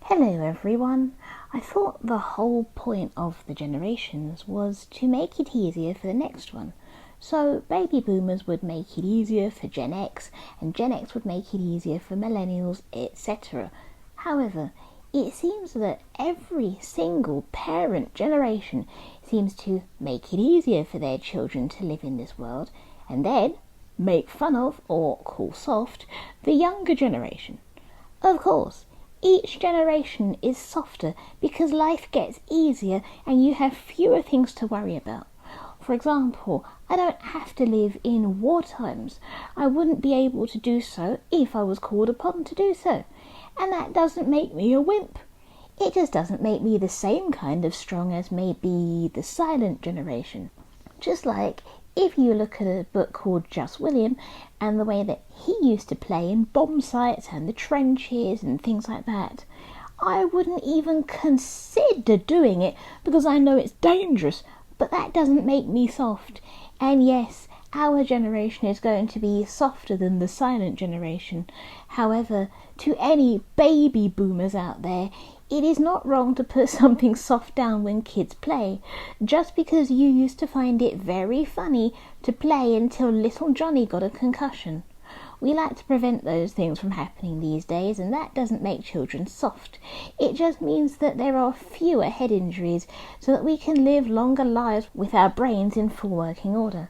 Hello everyone. I thought the whole point of the generations was to make it easier for the next one. So baby boomers would make it easier for Gen X, and Gen X would make it easier for millennials, etc. However, it seems that every single parent generation seems to make it easier for their children to live in this world, and then make fun of, or call soft, the younger generation. Of course, each generation is softer because life gets easier and you have fewer things to worry about. For example, I don't have to live in war times. I wouldn't be able to do so if I was called upon to do so. And that doesn't make me a wimp. It just doesn't make me the same kind of strong as maybe the silent generation. Just like if you look at a book called Just William and the way that he used to play in bomb sites and the trenches and things like that, I wouldn't even consider doing it because I know it's dangerous, but that doesn't make me soft. And yes, our generation is going to be softer than the silent generation. However, to any baby boomers out there, it is not wrong to put something soft down when kids play, just because you used to find it very funny to play until little Johnny got a concussion. We like to prevent those things from happening these days, and that doesn't make children soft. It just means that there are fewer head injuries, so that we can live longer lives with our brains in full working order.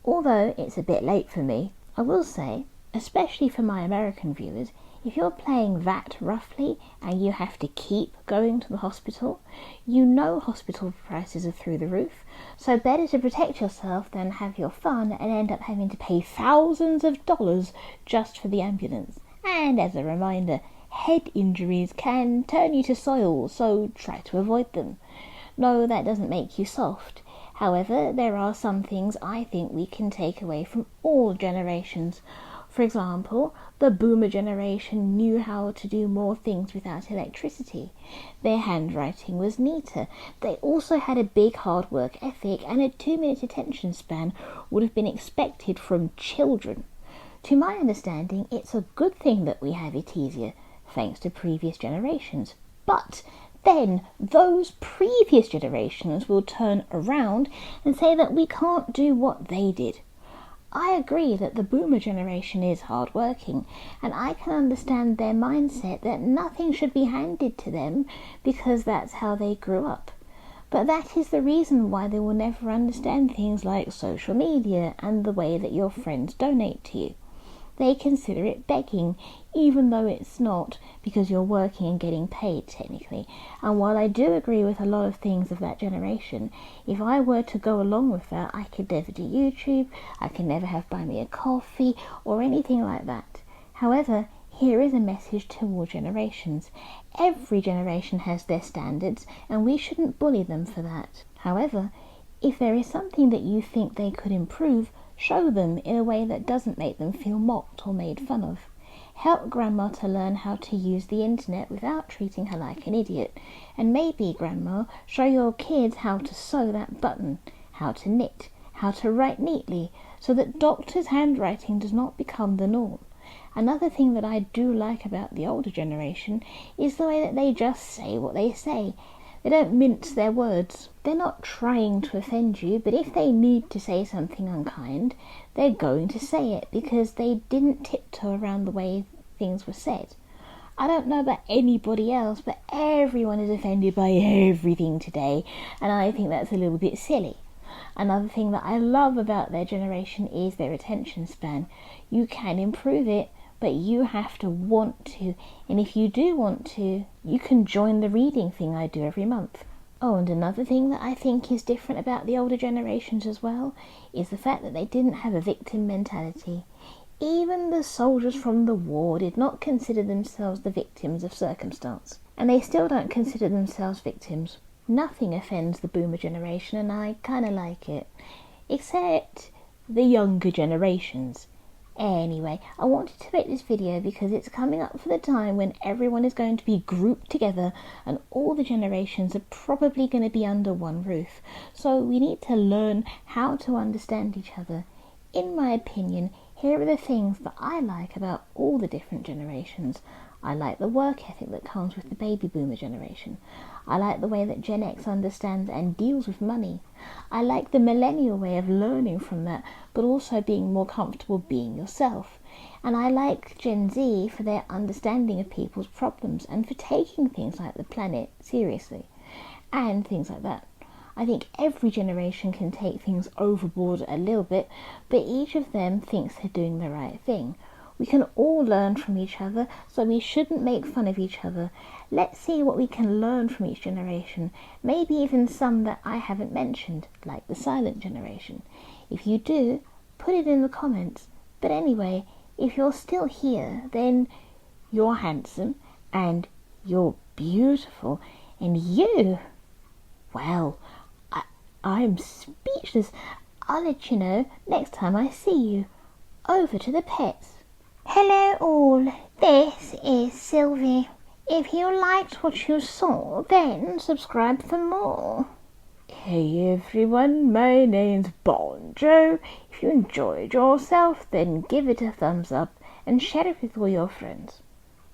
Although it's a bit late for me, I will say, especially for my American viewers, if you're playing that roughly and you have to keep going to the hospital, you know hospital prices are through the roof, so better to protect yourself than have your fun and end up having to pay thousands of dollars just for the ambulance. And as a reminder, head injuries can turn you to soil, so try to avoid them. No, that doesn't make you soft. However, there are some things I think we can take away from all generations. For example, the boomer generation knew how to do more things without electricity. Their handwriting was neater. They also had a big hard work ethic, and a 2-minute attention span would have been expected from children. To my understanding, it's a good thing that we have it easier, thanks to previous generations. But then those previous generations will turn around and say that we can't do what they did. I agree that the boomer generation is hard-working, and I can understand their mindset that nothing should be handed to them because that's how they grew up. But that is the reason why they will never understand things like social media and the way that your friends donate to you. They consider it begging, even though it's not, because you're working and getting paid technically. And while I do agree with a lot of things of that generation, if I were to go along with that, I could never do YouTube, I could never have Buy Me a Coffee or anything like that. However, here is a message to all generations. Every generation has their standards, and we shouldn't bully them for that. However, if there is something that you think they could improve, show them in a way that doesn't make them feel mocked or made fun of. Help Grandma to learn how to use the internet without treating her like an idiot. And maybe, Grandma, show your kids how to sew that button, how to knit, how to write neatly, so that doctors' handwriting does not become the norm. Another thing that I do like about the older generation is the way that they just say what they say. They don't mince their words. They're not trying to offend you, but if they need to say something unkind, they're going to say it because they didn't tiptoe around the way things were said. I don't know about anybody else, but everyone is offended by everything today, and I think that's a little bit silly. Another thing that I love about their generation is their attention span. You can improve it, but you have to want to, and if you do want to, you can join the reading thing I do every month. Oh, and another thing that I think is different about the older generations as well is the fact that they didn't have a victim mentality. Even the soldiers from the war did not consider themselves the victims of circumstance, and they still don't consider themselves victims. Nothing offends the boomer generation, and I kind of like it, except the younger generations. Anyway, I wanted to make this video because it's coming up for the time when everyone is going to be grouped together and all the generations are probably going to be under one roof. So we need to learn how to understand each other. In my opinion, here are the things that I like about all the different generations. I like the work ethic that comes with the baby boomer generation. I like the way that Gen X understands and deals with money. I like the millennial way of learning from that, but also being more comfortable being yourself. And I like Gen Z for their understanding of people's problems and for taking things like the planet seriously and things like that. I think every generation can take things overboard a little bit, but each of them thinks they're doing the right thing. We can all learn from each other, so we shouldn't make fun of each other. Let's see what we can learn from each generation, maybe even some that I haven't mentioned, like the silent generation. If you do, put it in the comments. But anyway, if you're still here, then you're handsome, and you're beautiful, and you, well, I'm speechless. I'll let you know next time I see you. Over to the pets. Hello all, this is Sylvie. If you liked what you saw, then subscribe for more. Hey everyone, my name's Bonjo. If you enjoyed yourself, then give it a thumbs up and share it with all your friends.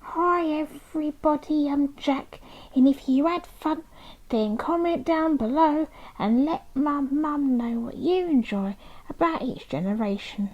Hi everybody, I'm Jack, and if you had fun, then comment down below and let my mum know what you enjoy about each generation.